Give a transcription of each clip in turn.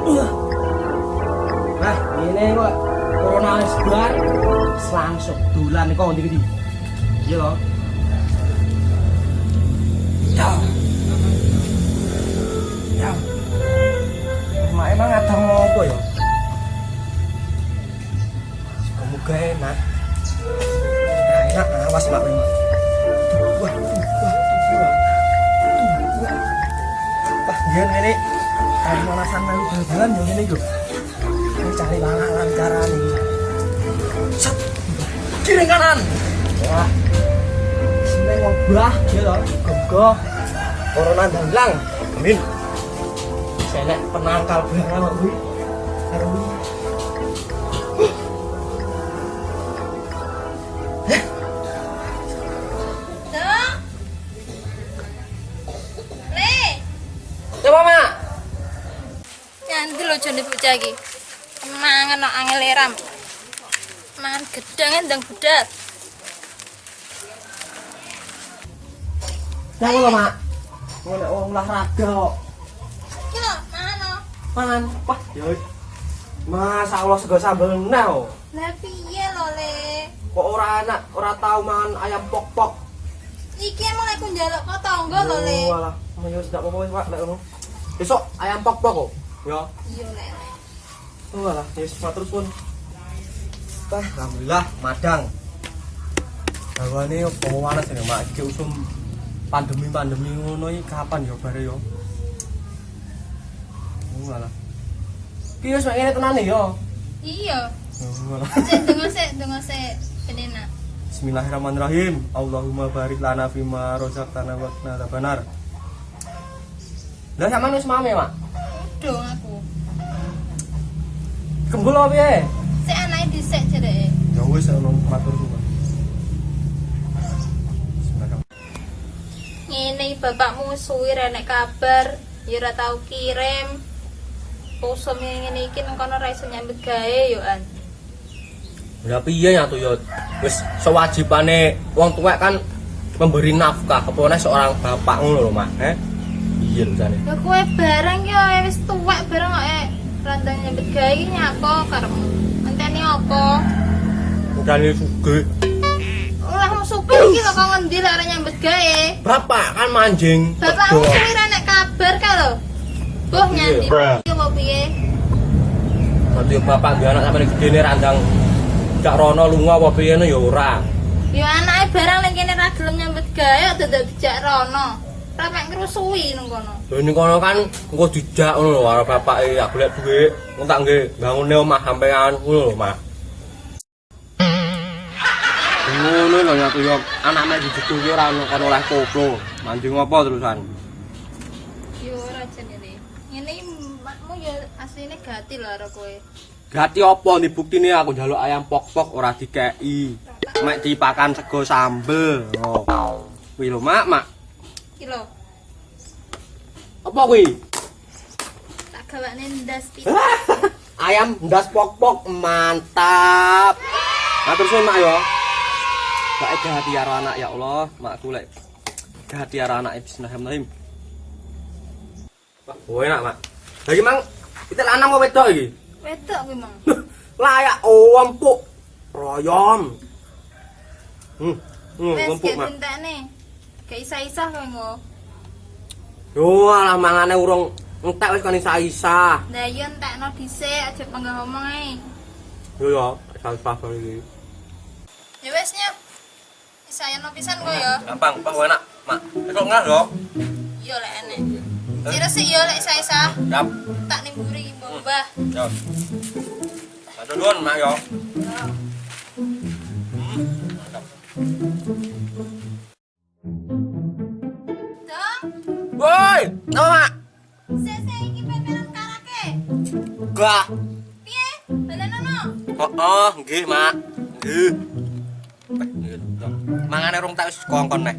Nah, ini kok corona sebar langsung dolan kok ndi-ndi. Iya lho. Ya. Ya. Mak emang ada ngopo ya? Semoga enak. Enak awas mak memang. Wah. Wah, biar ini dari manasan lalu jalan yang ini yuk. Ini cari lancar nih. Set. Kiri kanan. Wah. Sini ngobah ya loh. Gogoh. Corona hilang. Amin. Saya penangkal barang kuwi. Karo Nanti lo jadi bocah iki. Mangan no angel ram. Mangan gedang ndang budak. Ya lho, Mak. Ngono wong olahraga kok. Iki lho, mangan no. Mangan. Wah, ya wis. Masa Allah sego sambel neh kok. Lah piye lho, Le? Kok ora tau mangan ayam pok-pok. Iki emang lek ku njaluk kok tangga lho, Le. Walah, ya wis ndak apa-apa wis, Pak, lek ngono. Besok ayam pok-pok kok. Ya. Iya, Le. Walah, ya wis matur suwun. Alhamdulillah madang. Bawane opo wanes ya, Mak. Iki usum pandemi ngono iki kapan ya bare ya. Walah. Ki wis mek ngene tenane ya. Iya. Walah. Donga sik penena. Bismillahirrahmanirrahim. Allahumma barik lana fima razaqtana wa qina adzabannar. Lah sampean wis mame, Mak? Dong aku. Kembul apa piye? Sik anake dhisik jereke. Ya wis ono matur suwun. Ngene iki bapakmu suwi renek kabar, ya ora tau kirim. Poso ngene iki nang kono ra iso nyambut gawe yo an. Ya piye ya tuh ya. Wis sewajibane wong tuwek kan memberi nafkah kepada seorang bapak ngono lho, Mak. Iya lho jane. Ya kowe bareng yo wis tuwek bareng kok randang nyambut gawe iki nyapa karepmu. Enteni apa? Udane sugih. Lah musuhku iki lho kok ngendi lek ora nyambut gawe. Bapak kan manjing. Bapakmu suwi renek kabar ka lho. Boh nyandi. Iki apa piye? Nanti bapak dia anak sampe gedene randang gak rono lunga apa piye ya ora. Ya anake barang ning kene ra gelem nyambut gawe kok dadak dijak rono. Ra mek ngrusuhi nang kono. Lho ning kono kan engko dijak ngono lho karo bapake ya golek dhuwit. Engko tak nggih bangune omah sampean ngono lho, Mak. Ngono lho ya tuh yo anak mek dijetu ki ora ono kono oleh koplo. Manjing apa terusan? Yo ora jenenge. Ngene iki makmu ya asline gati lho karo kowe. Gati apa dibuktine aku njaluk ayam pok-pok ora dikeki. Mek dipakan sego sambel. Oh. Kuwi lho, Mak. Iki lho, Apa kuwi? tak gawane ndas pi. Ayam ndas pok-pok mantap. Matur suwun, Mak ya. Gak gati karo anak ya Allah, makku lek gati karo anak bismillahirrahmanirrahim. Wah, enak, Mak. Lagi mang kita lanang apa wedok iki? Wedok kuwi mang. Layak empuk. Royom. Wes Empuk, gek Mak. entekne. Gak isa-isa kowe ngo. Yo alah mangane urung entek wis kan isa-isa. Lah yo entekno dhisik aja panggah ngomong ae. Yo ya, salah iki. Ya wes nyep. Isayano pisan kowe ya. Gampang, Pak, enak, Mak. Kok enggak yo? Yo lek enek. Resik yo lek isa-isa. Siap. Tak nimburi mbah. Yo. Matur nuwun, Mak yo. Dong, Woi, apa, Mak? sese iki peperan karake. Enggak. Piye? Balenono. Oh, nggih, Mak. Nggih. Mangane rung tak wis kongkon nek.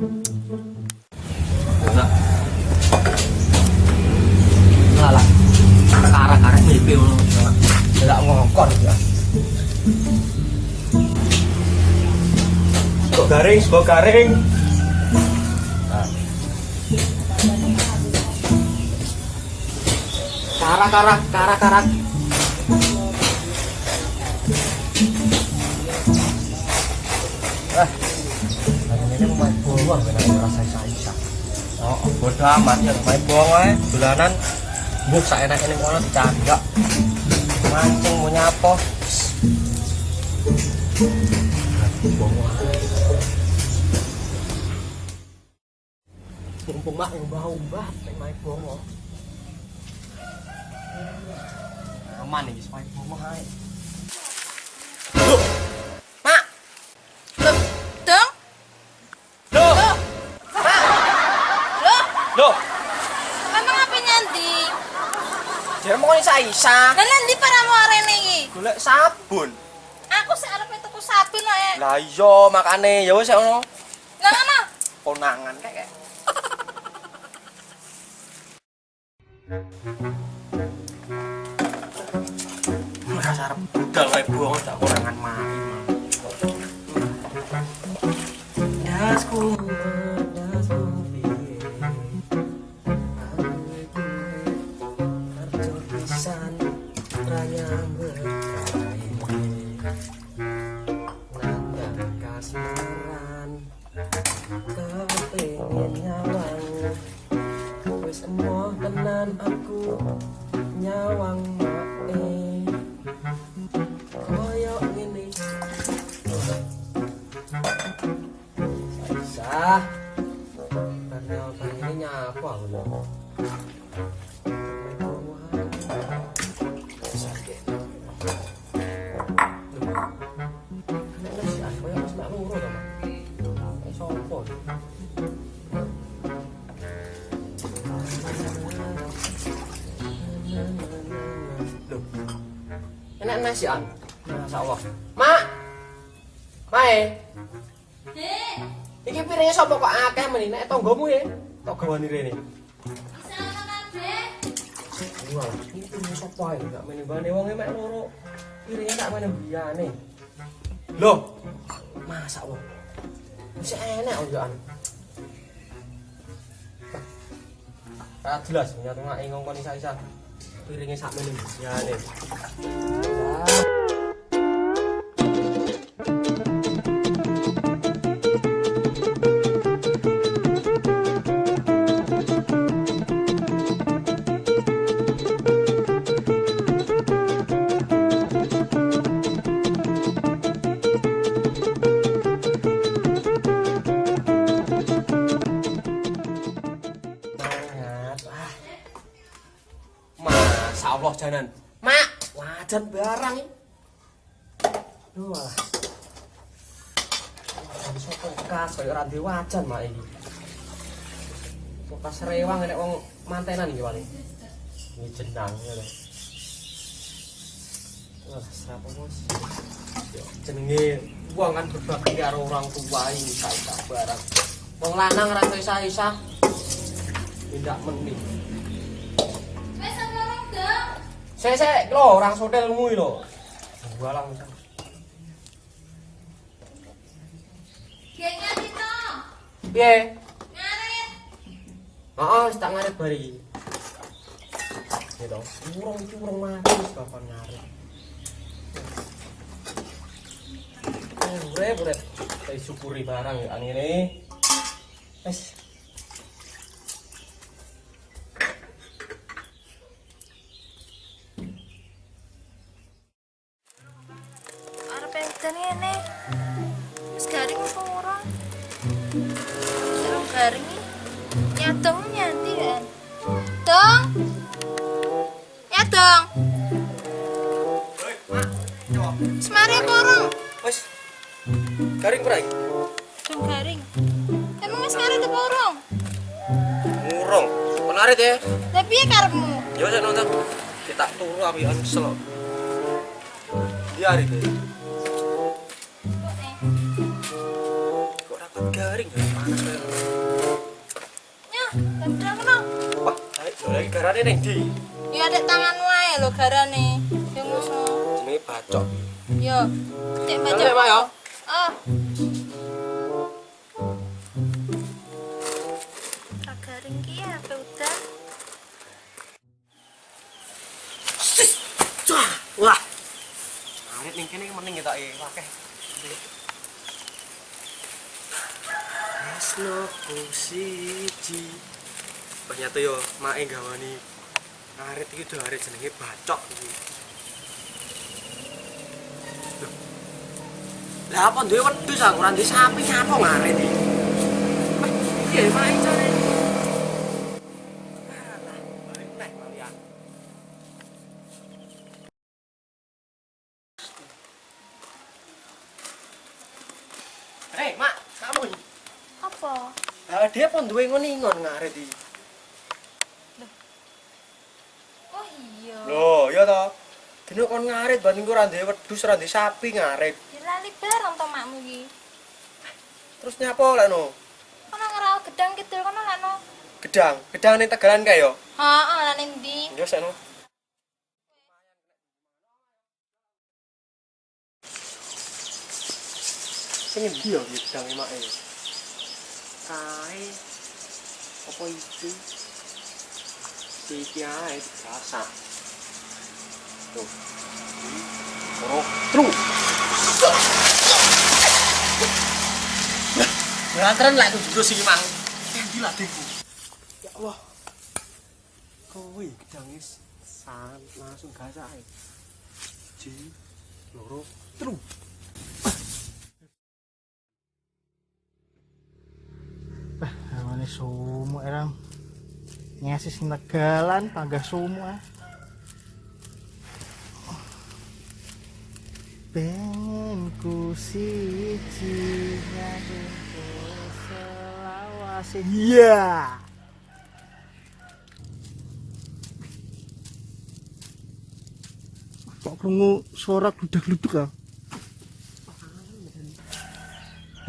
Enak. Alah. Karak-karak nipe ngono. Ndak ngongkon ya. Sego garing. Nah. karak. Ini pemain bola benar rasa isa. Oh, bodoh amat ya main bola ae, dolanan. Mbok sak enak-enak kono dicandak. Mancing mau nyapo. Mumpung mak yang bau banget main bola. Aman nih, main bola ae. Mak. Dong. Loh. Loh. Memang apa nyanti? Jare mau isa-isa. Lah nanti para mau arene iki. Golek sabun. Aku sik arep tuku sabun ae. Lah iya makane ya wis ono. Lah ngono. Konangan kayak. Dasar budal kayak buang tak konangan main. Dasku tenan aku nyawang mae koyo ngene Sah ternyata ini nyapa aku lho sakit nek sih aku ya wis mek loro to Mak sopo enak nasi an, masya Allah. Mak, Mae, iki piringnya sapa kok akeh meni nek tanggamu ya, tok gawani rene. Bisa makan, Dek. Wah, iki piringnya sapa ae gak meni bane wong mek loro. Piringnya tak meni biyane. Loh, masya Allah. Wis enak ojokan. Tak jelas nyatu ngake ngongkon isa-isa. Piringnya sak meni biyane. Masya Allah janan. Mak, wajan barang ini. Wah. Sopo kas kaya ora duwe wajan mak iki. Pas rewang nek wong mantenan iki wali. Ini jenang ya lho. Wah, sapa bos. Jenenge wong kan berbakti karo orang tua iki saisa barang. Wong lanang ra isa-isa. Tidak meni. Wes ngomong dong. Sek lho, orang sotelmu iki lho. Bualang misal. Gengnya Tito. Piye? Ngarit. Heeh, wis tak ngarit bari iki. Ya to, urung iki urung mati wis kapan ngarit. Urip. Saya syukuri barang ya ngene. Wis. Arep edan ngene. Wis garing apa ora? Serung garing iki. Nyadong nyanti kan. Dong. Ya dong. Hei, Mak. Yo. Semari apa orang? Wis. Garing ora iki? Dong garing. Emang wis ngarit apa urung? Urung. Kon ngarit ya. Lah piye karepmu? Ya wis nonton. Kita turu apian sel. Dia hari deh. Kok dapat garing ya panas kayak. Nyah, dandang kena. Wah, ayo lagi garane ning ndi? Ya ada tangan wae lho garane. Ya ngono. Jenenge bacok. Yo. Cek baca. Jangan, Pak, ya. Oh. Kagaring ki apa udah? Wah. Ngarit ning kene mending kita akeh. Esno siji. Ternyata yo mae gawani ngarit iki do arek jenenge bacok iki. Lah apa duwe wedhus aku ora duwe sapi nyapa ngarit iki. Piye mae jare? Alah, balik neh kalian. Hei, Mak, kamu iki. Apa? Lah dia pun duwe ngono-ngono ngarit iki. Oh iya. Loh, iya toh. Dene kon ngarit banding ora duwe wedhus, ora duwe sapi ngarit. Dilali bareng to makmu iki. Terus nyapa lekno? Kono ngerawat gedang kidul kono lakno. Gedang ning Tegalan kae yo. Heeh, lan endi? Yo sekno. Sing endi yo gedang emake? Kae apa iki? Iki ae biasa. Tuh. Oh, tru. Ngantren lek terus iki mang. Endi lah deku. Ya Allah. Kowe gedangis san langsung gasak ae. Ji loro tru. Awane sumu erang ngesis Tegalan panggah sumu pengen ku siji nyadengku selawase iya kok krungu suara gludak-gluduk ah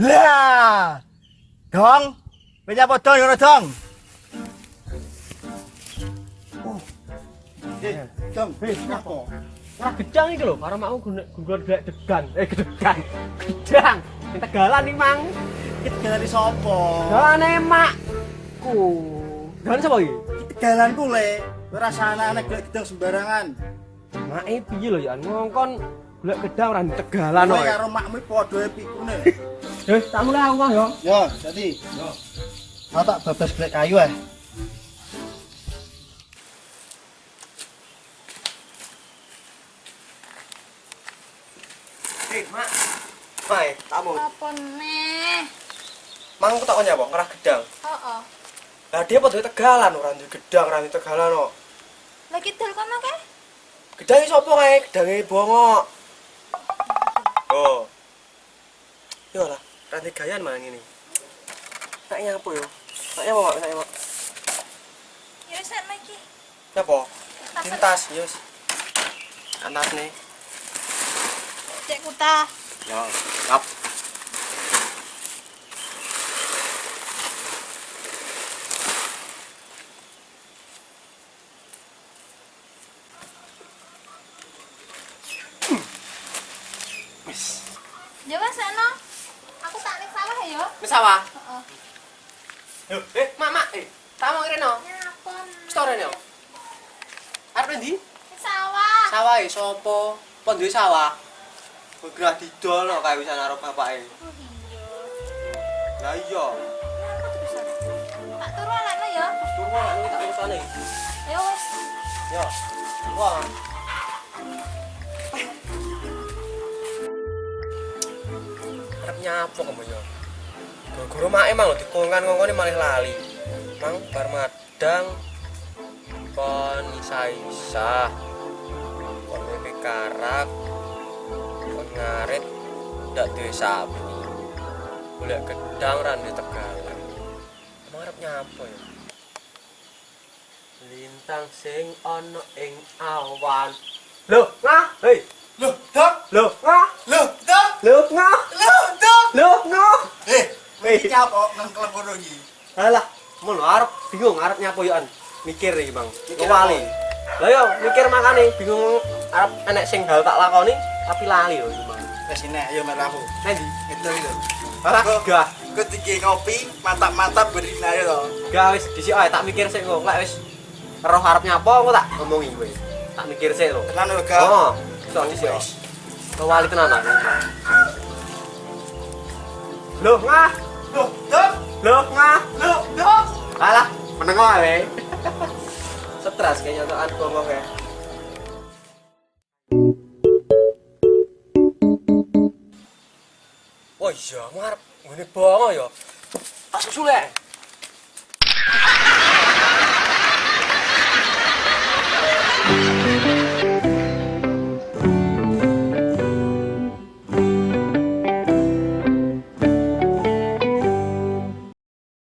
lah dong meja apa dong ora dong dong apa Ora gedang iki lho, karo makmu gunggol golek degan. Gedang. Gedang. Ning Tegalan iki, Mang. iki Tegalan di sapa Dane makku. Dane sapa iki? Tegalanku le ora sanane golek gedang sembarangan Make piye lho ya, ngongkon golek gedang ora di Tegalan kowe kok. karo makmu padha e pikune Tak mulai aku Kang yo. yo dadi yo tak babas golek kayu Mak. Mae, tamu. Apa neh? Mang aku tak nyapa ngerah gedang. Heeh. Lah dia padha Tegalan ora di gedang, ora di Tegalan kok. Lah kidul kono ke? Gedang iki sapa kae? Gedange bongok. Oh. Yo lah, ranti gayan malah ngene. Tak nyapa yo. Tak nyapa, Mak, tak nyapa. Ya wis ana iki. Nyapa? Tintas, yo. Kantas nih. Cek kutah. Ya, siap. Wis. Ya wis ana. Aku tak ning sawah ya. Wis sawah. Heeh. Yo, Mak, tamu rene. Nyapa? Store rene. Arep ndi? Sawah. Sawah e sapa? Apa duwe sawah? Gerah didol kok kae wisan karo bapake. Oh iya. Lah iya. Apa terusan? Tak turu anaknya ya. Turu lah iki tak urusane. Ya wis. Yo. Wah. Arep nyapo kamu yo. Guru mak emang lho dikongkan-ngongkone malah lali. Mang bar madang kon isa-isa. Kon wewe karak. Kon ngarit ndak duwe sapi. Golek gedang ra di Tegalan. Emang arep nyapo ya? Lintang sing ana ing awan. Loh, ngah, hei. Loh, Dok. Loh, ngah. Loh, Dok. Loh, ngah. Loh, Dok. Loh, ngah. Iki apa nang klepono iki? Alah, mun arep bingung arep nyapo yoan. Mikir iki, Bang. Mikir Lali. Lah yo mikir makane bingung arep enek sing hal tak lakoni tapi lali yo, Bang. Wes sini ayo meramu. Nendi? Itu itu. Alah, gah. Ketiki ngopi, mantap-mantap berin ayo to. Gah wis dhisik ae tak mikir sik kok. Lek wis roh arep nyapo engko tak ngomongi kowe. Tak mikir sik lho. Tenan lho, Ga. Oh, Soalnya sih, kewali tenan aku. Loh, ngah. Loh, ngah. Loh. Alah, meneng wae. Stres kayaknya tekan ngomongnya. Wah iya, ngarep ngene banget ya. Tak susul ya.